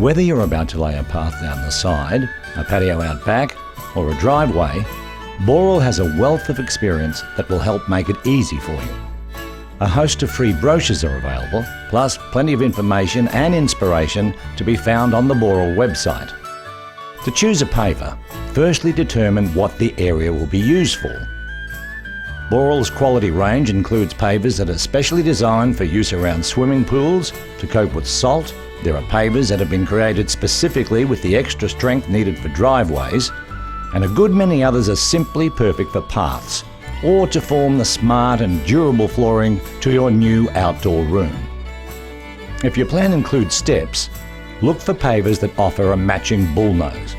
Whether you're about to lay a path down the side, a patio out back, or a driveway, Boral has a wealth of experience that will help make it easy for you. A host of free brochures are available, plus plenty of information and inspiration to be found on the Boral website. To choose a paver, firstly determine what the area will be used for. Boral's quality range includes pavers that are specially designed for use around swimming pools to cope with salt. There are pavers that have been created specifically with the extra strength needed for driveways, and a good many others are simply perfect for paths or to form the smart and durable flooring to your new outdoor room. If your plan includes steps, look for pavers that offer a matching bullnose.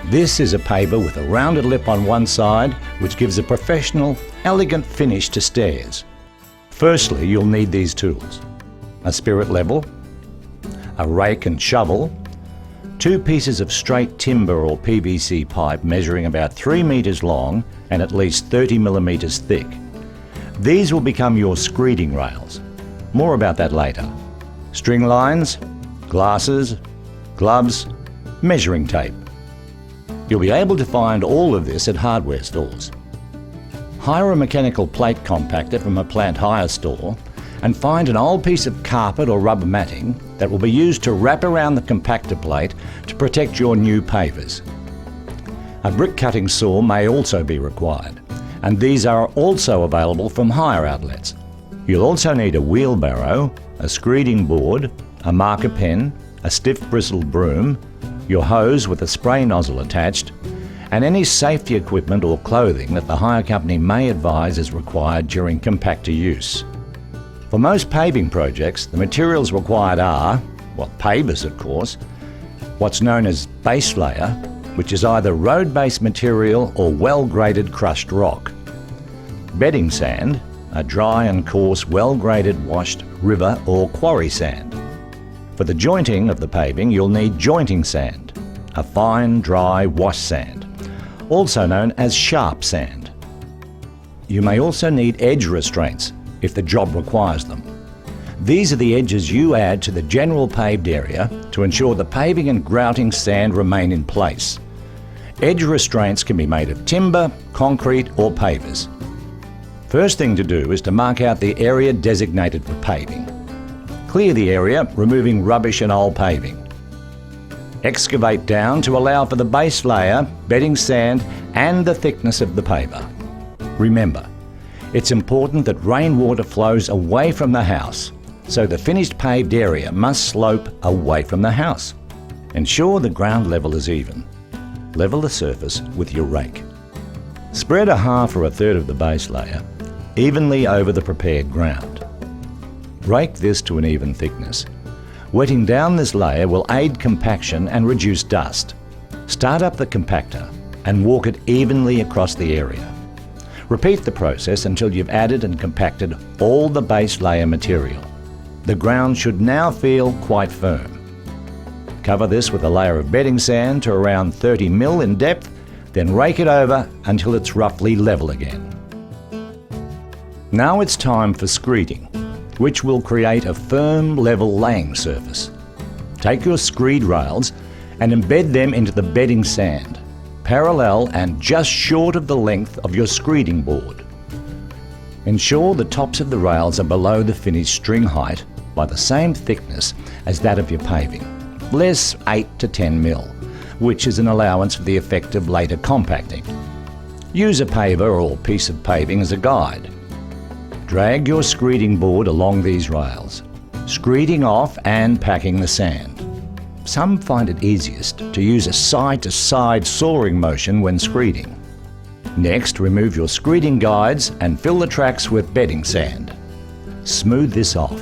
This is a paver with a rounded lip on one side, which gives a professional, elegant finish to stairs. Firstly, you'll need these tools: a spirit level, a rake and shovel, 2 pieces of straight timber or PVC pipe measuring about 3 metres long and at least 30 millimetres thick. These will become your screeding rails. More about that later. String lines, glasses, gloves, measuring tape. You'll be able to find all of this at hardware stores. Hire a mechanical plate compactor from a plant hire store and find an old piece of carpet or rubber matting that will be used to wrap around the compactor plate to protect your new pavers. A brick cutting saw may also be required, and these are also available from hire outlets. You'll also need a wheelbarrow, a screeding board, a marker pen, a stiff bristled broom, your hose with a spray nozzle attached, and any safety equipment or clothing that the hire company may advise is required during compactor use. For most paving projects, the materials required are, well, pavers of course, what's known as base layer, which is either road-based material or well-graded crushed rock; bedding sand, a dry and coarse, well-graded washed river or quarry sand. For the jointing of the paving, you'll need jointing sand, a fine, dry wash sand, also known as sharp sand. You may also need edge restraints if the job requires them. These are the edges you add to the general paved area to ensure the paving and grouting sand remain in place. Edge restraints can be made of timber, concrete or pavers. First thing to do is to mark out the area designated for paving. Clear the area, removing rubbish and old paving. Excavate down to allow for the base layer, bedding sand and the thickness of the paver. Remember, it's important that rainwater flows away from the house, so the finished paved area must slope away from the house. Ensure the ground level is even. Level the surface with your rake. Spread a half or a third of the base layer evenly over the prepared ground. Rake this to an even thickness. Wetting down this layer will aid compaction and reduce dust. Start up the compactor and walk it evenly across the area. Repeat the process until you've added and compacted all the base layer material. The ground should now feel quite firm. Cover this with a layer of bedding sand to around 30 mil in depth, then rake it over until it's roughly level again. Now it's time for screeding, which will create a firm, level laying surface. Take your screed rails and embed them into the bedding sand, parallel and just short of the length of your screeding board. Ensure the tops of the rails are below the finished string height by the same thickness as that of your paving, less 8 to 10 mil, which is an allowance for the effect of later compacting. Use a paver or piece of paving as a guide. Drag your screeding board along these rails, screeding off and packing the sand. Some find it easiest to use a side-to-side sawing motion when screeding. Next, remove your screeding guides and fill the tracks with bedding sand. Smooth this off.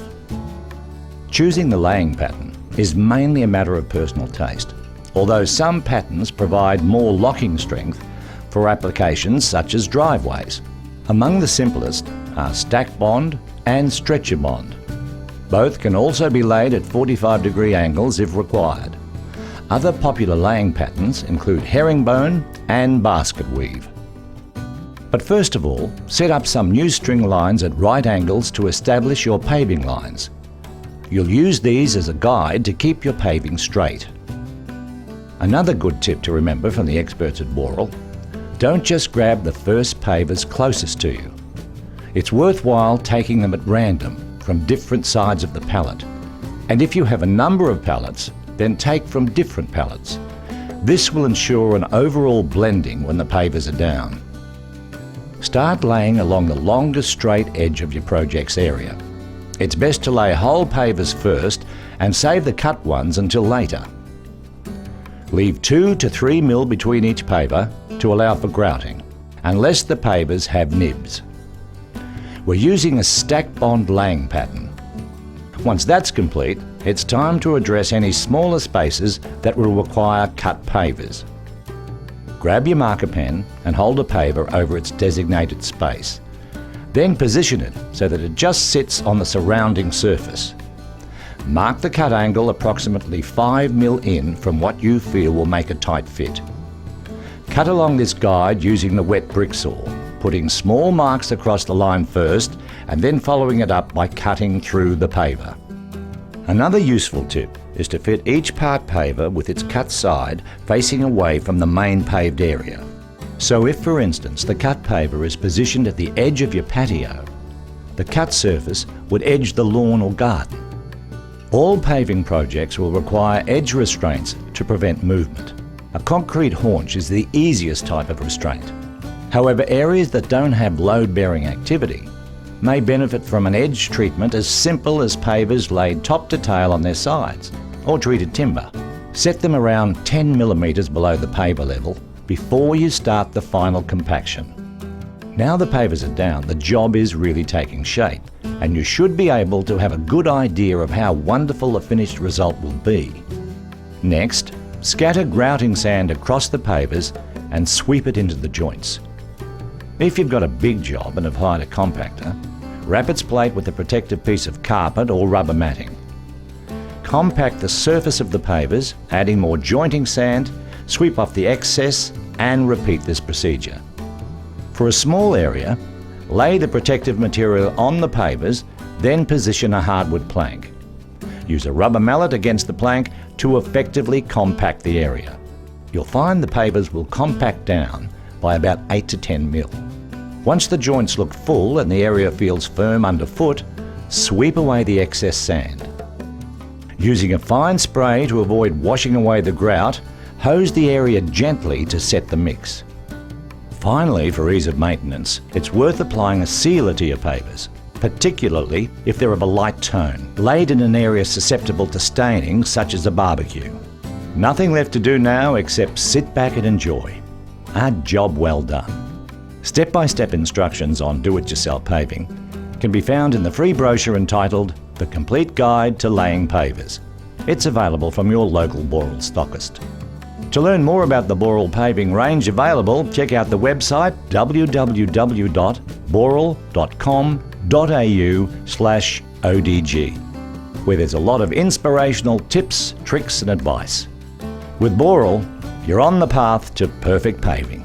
Choosing the laying pattern is mainly a matter of personal taste, although some patterns provide more locking strength for applications such as driveways. Among the simplest are stack bond and stretcher bond. Both can also be laid at 45-degree angles if required. Other popular laying patterns include herringbone and basket weave. But first of all, set up some new string lines at right angles to establish your paving lines. You'll use these as a guide to keep your paving straight. Another good tip to remember from the experts at Boral: don't just grab the first pavers closest to you. It's worthwhile taking them at random from different sides of the pallet. And if you have a number of pallets, then take from different pallets. This will ensure an overall blending when the pavers are down. Start laying along the longest straight edge of your project's area. It's best to lay whole pavers first and save the cut ones until later. Leave 2 to 3 mil between each paver to allow for grouting, unless the pavers have nibs. We're using a stack bond laying pattern. Once that's complete, it's time to address any smaller spaces that will require cut pavers. Grab your marker pen and hold a paver over its designated space. Then position it so that it just sits on the surrounding surface. Mark the cut angle approximately 5 mil in from what you feel will make a tight fit. Cut along this guide using the wet brick saw, putting small marks across the line first and then following it up by cutting through the paver. Another useful tip is to fit each part paver with its cut side facing away from the main paved area. So if, for instance, the cut paver is positioned at the edge of your patio, the cut surface would edge the lawn or garden. All paving projects will require edge restraints to prevent movement. A concrete haunch is the easiest type of restraint. However, areas that don't have load-bearing activity may benefit from an edge treatment as simple as pavers laid top to tail on their sides, or treated timber. Set them around 10 millimetres below the paver level before you start the final compaction. Now the pavers are down, the job is really taking shape, and you should be able to have a good idea of how wonderful the finished result will be. Next, scatter grouting sand across the pavers and sweep it into the joints. If you've got a big job and have hired a compactor, wrap its plate with a protective piece of carpet or rubber matting. Compact the surface of the pavers, adding more jointing sand, sweep off the excess and repeat this procedure. For a small area, lay the protective material on the pavers, then position a hardwood plank. Use a rubber mallet against the plank to effectively compact the area. You'll find the pavers will compact down by about 8 to 10 mil. Once the joints look full and the area feels firm underfoot, sweep away the excess sand. Using a fine spray to avoid washing away the grout, hose the area gently to set the mix. Finally, for ease of maintenance, it's worth applying a sealer to your pavers, particularly if they're of a light tone, laid in an area susceptible to staining, such as a barbecue. Nothing left to do now except sit back and enjoy. A job well done. Step-by-step instructions on do-it-yourself paving can be found in the free brochure entitled The Complete Guide to Laying Pavers. It's available from your local Boral stockist. To learn more about the Boral paving range available, check out the website www.boral.com.au/ODG, where there's a lot of inspirational tips, tricks and advice. With Boral, you're on the path to perfect paving.